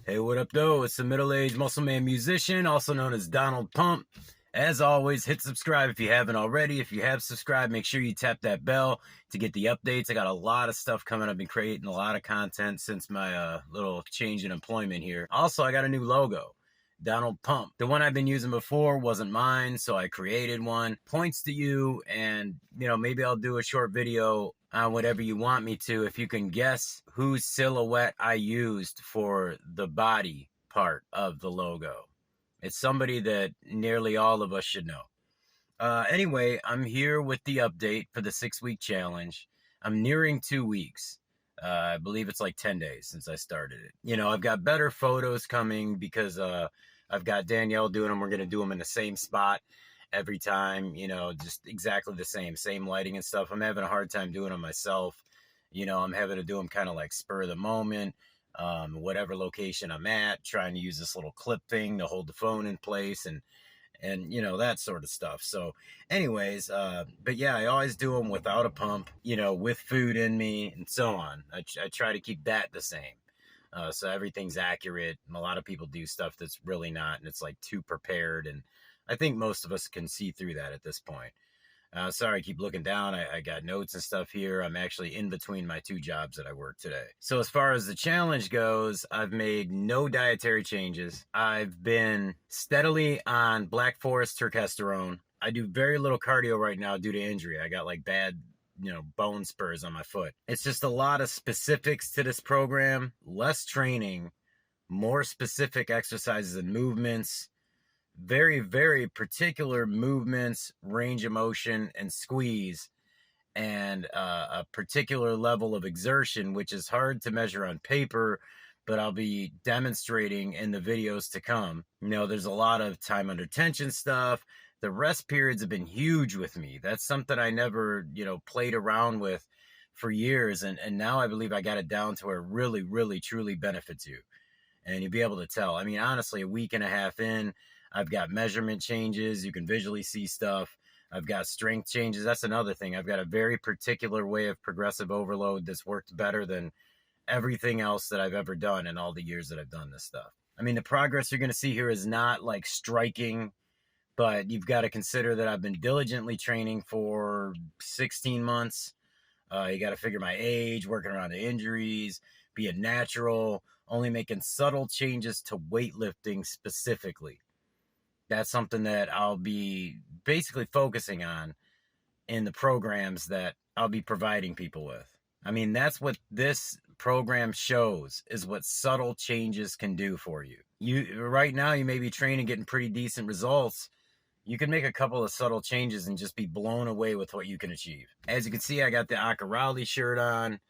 Hey, what up, though? It's the middle-aged muscle man musician, also known as Donald Pump. As always, hit subscribe if you haven't already. If you have subscribed, make sure you tap that bell to get the updates. I got a lot of stuff coming. I've been creating a lot of content since my little change in employment here. Also, I got a new logo, Donald Pump. The one I've been using before wasn't mine, so I created one. Points to you, and maybe I'll do a short video on whatever you want me to if you can guess whose silhouette I used for the body part of the logo. It's somebody that nearly all of us should know. Anyway, I'm here with the update for the 6-week challenge. I'm nearing 2 weeks. I believe it's like 10 days since I started it. I've got better photos coming because I've got Danielle doing them. We're going to do them in the same spot every time, just exactly the same lighting and stuff. I'm having a hard time doing them myself. I'm having to do them kind of like spur of the moment, whatever location I'm at, trying to use this little clip thing to hold the phone in place and that sort of stuff. So anyways, but yeah, I always do them without a pump, with food in me and so on. I try to keep that the same. So everything's accurate. A lot of people do stuff that's really not, and it's like too prepared. And I think most of us can see through that at this point. Sorry, I keep looking down. I got notes and stuff here. I'm actually in between my 2 jobs that I work today. So as far as the challenge goes, I've made no dietary changes. I've been steadily on Black Forest Turkesterone. I do very little cardio right now due to injury. I got like bad, bone spurs on my foot. It's just a lot of specifics to this program, less training, more specific exercises and movements, very, very particular movements, range of motion, and squeeze, and a particular level of exertion, which is hard to measure on paper, but I'll be demonstrating in the videos to come. There's a lot of time under tension stuff. The rest periods have been huge with me. That's something I never, played around with for years, and now I believe I got it down to where it really, really, truly benefits you. And you'll be able to tell. I mean, honestly, a week and a half in, I've got measurement changes. You can visually see stuff. I've got strength changes. That's another thing. I've got a very particular way of progressive overload that's worked better than everything else that I've ever done in all the years that I've done this stuff. I mean, the progress you're going to see here is not like striking, but you've got to consider that I've been diligently training for 16 months. You got to figure my age, working around the injuries, being natural, only making subtle changes to weightlifting specifically. That's something that I'll be basically focusing on in the programs that I'll be providing people with. I mean, that's what this program shows, is what subtle changes can do for you. Right now, you may be training, getting pretty decent results. You can make a couple of subtle changes and just be blown away with what you can achieve. As you can see, I got the Akarali shirt on.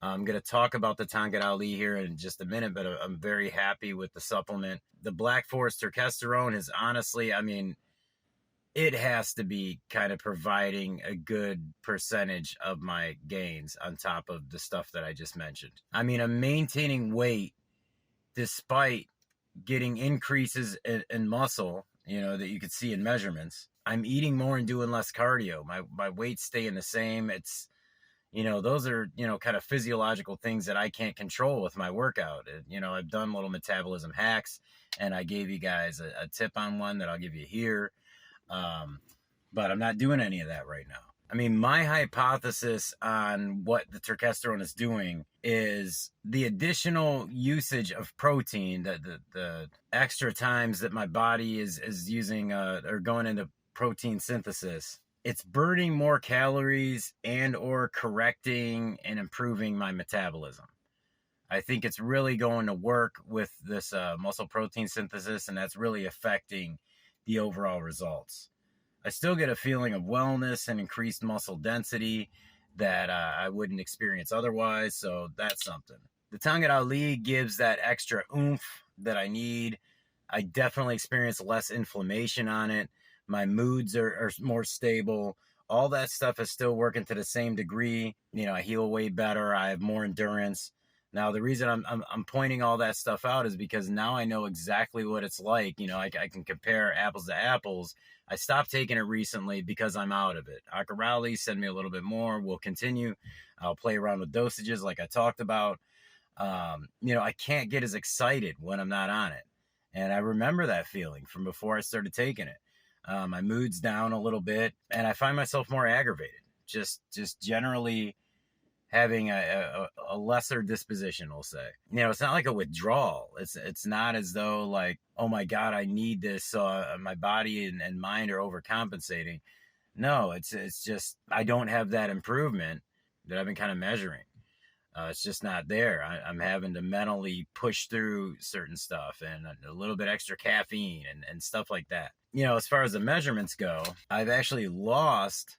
I'm going to talk about the Tongkat Ali here in just a minute, but I'm very happy with the supplement. The Black Forest Turkesterone is honestly, I mean, it has to be kind of providing a good percentage of my gains on top of the stuff that I just mentioned. I mean, I'm maintaining weight despite getting increases in muscle, that you could see in measurements. I'm eating more and doing less cardio. My weight's staying the same. It's, those are, kind of physiological things that I can't control with my workout. I've done little metabolism hacks, and I gave you guys a tip on one that I'll give you here. But I'm not doing any of that right now. I mean, my hypothesis on what the turkesterone is doing is the additional usage of protein, the extra times that my body is using or going into protein synthesis. It's burning more calories and or correcting and improving my metabolism. I think it's really going to work with this muscle protein synthesis, and that's really affecting the overall results. I still get a feeling of wellness and increased muscle density that I wouldn't experience otherwise, so that's something. The Tongkat Ali gives that extra oomph that I need. I definitely experience less inflammation on it. My moods are more stable. All that stuff is still working to the same degree. I heal way better. I have more endurance. Now, the reason I'm pointing all that stuff out is because now I know exactly what it's like. I can compare apples to apples. I stopped taking it recently because I'm out of it. Akarali, send me a little bit more. We'll continue. I'll play around with dosages like I talked about. I can't get as excited when I'm not on it. And I remember that feeling from before I started taking it. My mood's down a little bit, and I find myself more aggravated. Just generally having a lesser disposition, we'll say. It's not like a withdrawal. It's not as though like, oh my God, I need this, so my body and mind are overcompensating. No, it's just I don't have that improvement that I've been kind of measuring. It's just not there. I'm having to mentally push through certain stuff and a little bit extra caffeine and stuff like that. As far as the measurements go, I've actually lost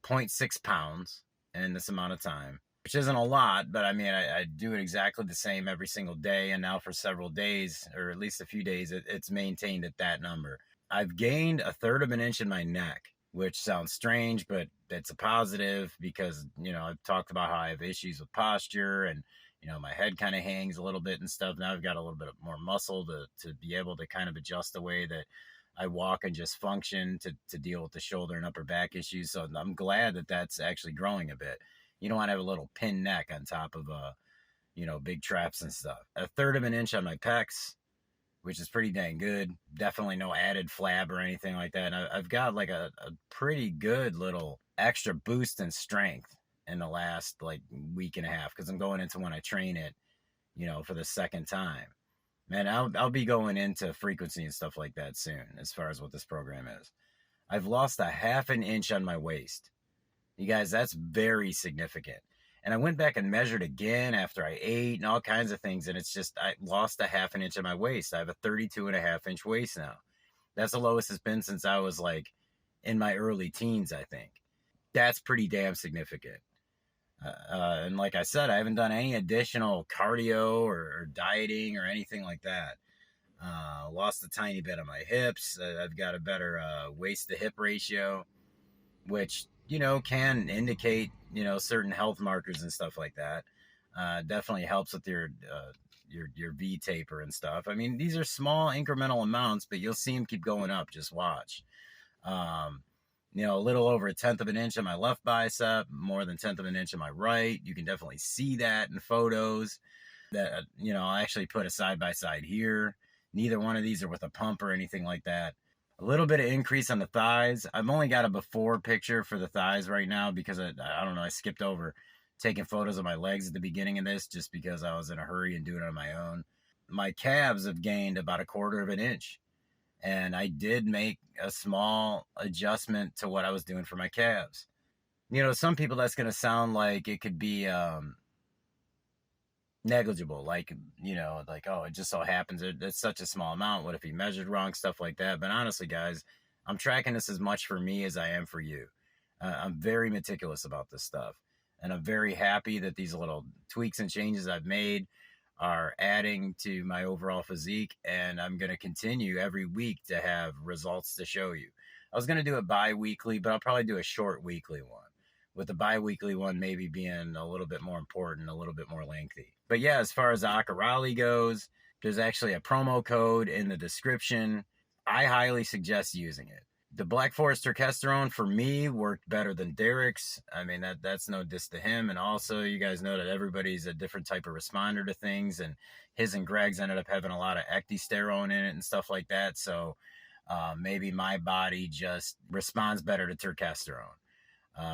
0.6 pounds in this amount of time, which isn't a lot, but I mean, I do it exactly the same every single day. And now for several days, or at least a few days, it's maintained at that number. I've gained 1/3 of an inch in my neck, which sounds strange, but it's a positive because, I've talked about how I have issues with posture and, my head kind of hangs a little bit and stuff. Now I've got a little bit more muscle to be able to kind of adjust the way that I walk and just function to deal with the shoulder and upper back issues. So I'm glad that that's actually growing a bit. You don't want to have a little pin neck on top of, big traps and stuff. 1/3 of an inch on my pecs, which is pretty dang good. Definitely no added flab or anything like that. And I've got like a pretty good little extra boost in strength in the last like week and a half because I'm going into when I train it, for the second time. Man, I'll be going into frequency and stuff like that soon as far as what this program is. I've lost 1/2 an inch on my waist. You guys, that's very significant. And I went back and measured again after I ate and all kinds of things. And it's just, I lost 1/2 an inch of my waist. I have a 32.5-inch waist now. That's the lowest it's been since I was like in my early teens, I think. That's pretty damn significant. And like I said, I haven't done any additional cardio or dieting or anything like that. Lost a tiny bit of my hips. I've got a better waist to hip ratio, which can indicate certain health markers and stuff like that. Definitely helps with your V taper and stuff. I mean, these are small incremental amounts, but you'll see them keep going up. Just watch. A little over 1/10 of an inch on my left bicep, more than 1/10 of an inch on my right. You can definitely see that in photos. That I actually put a side by side here. Neither one of these are with a pump or anything like that. A little bit of increase on the thighs. I've only got a before picture for the thighs right now because I don't know, I skipped over taking photos of my legs at the beginning of this just because I was in a hurry and doing it on my own. My calves have gained about 1/4 of an inch. And I did make a small adjustment to what I was doing for my calves. Some people that's going to sound like it could be negligible, like oh, it just so happens it's such a small amount. What if he measured wrong, stuff like that? But honestly, guys, I'm tracking this as much for me as I am for you. I'm very meticulous about this stuff, and I'm very happy that these little tweaks and changes I've made are adding to my overall physique, and I'm going to continue every week to have results to show you. I was going to do it bi-weekly, but I'll probably do a short weekly one, with the bi-weekly one maybe being a little bit more important, a little bit more lengthy. But yeah, as far as the Akarali goes, there's actually a promo code in the description. I highly suggest using it. The Black Forest Turkesterone for me worked better than Derek's. I mean, that's no diss to him. And also, you guys know that everybody's a different type of responder to things. And his and Greg's ended up having a lot of ecdysterone in it and stuff like that. So maybe my body just responds better to turkesterone.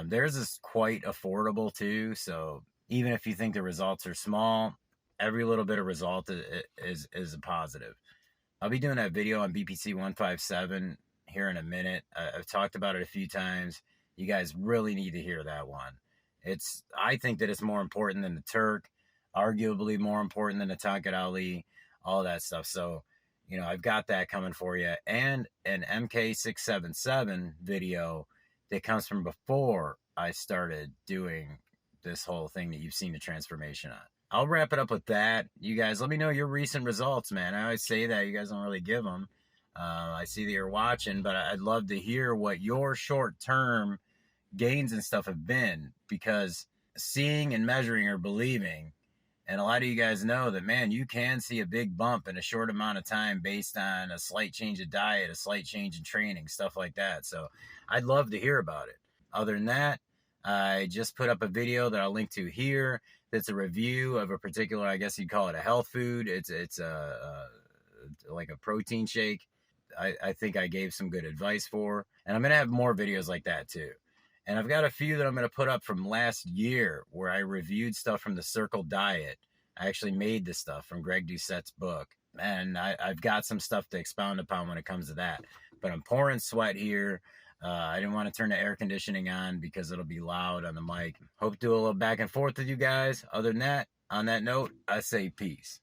Theirs is quite affordable too. So even if you think the results are small, every little bit of result is a positive. I'll be doing that video on BPC 157 here in a minute. I've talked about it a few times. You guys really need to hear that one. I think that it's more important than the Turk, arguably more important than the Tongkat Ali, all that stuff. So, I've got that coming for you. And an MK677 video that comes from before I started doing this whole thing that you've seen the transformation on. I'll wrap it up with that. You guys, let me know your recent results, man. I always say that. You guys don't really give them. I see that you're watching, but I'd love to hear what your short-term gains and stuff have been, because seeing and measuring are believing. And a lot of you guys know that, man, you can see a big bump in a short amount of time based on a slight change of diet, a slight change in training, stuff like that. So I'd love to hear about it. Other than that, I just put up a video that I'll link to here that's a review of a particular, I guess you'd call it a health food. It's like a protein shake. I think I gave some good advice for, and I'm gonna have more videos like that too. And I've got a few that I'm gonna put up from last year where I reviewed stuff from the Circle Diet. I actually made this stuff from Greg Doucette's book, and I've got some stuff to expound upon when it comes to that. But I'm pouring sweat here. I didn't want to turn the air conditioning on because it'll be loud on the mic. Hope to do a little back and forth with you guys. Other than that, on that note, I say peace.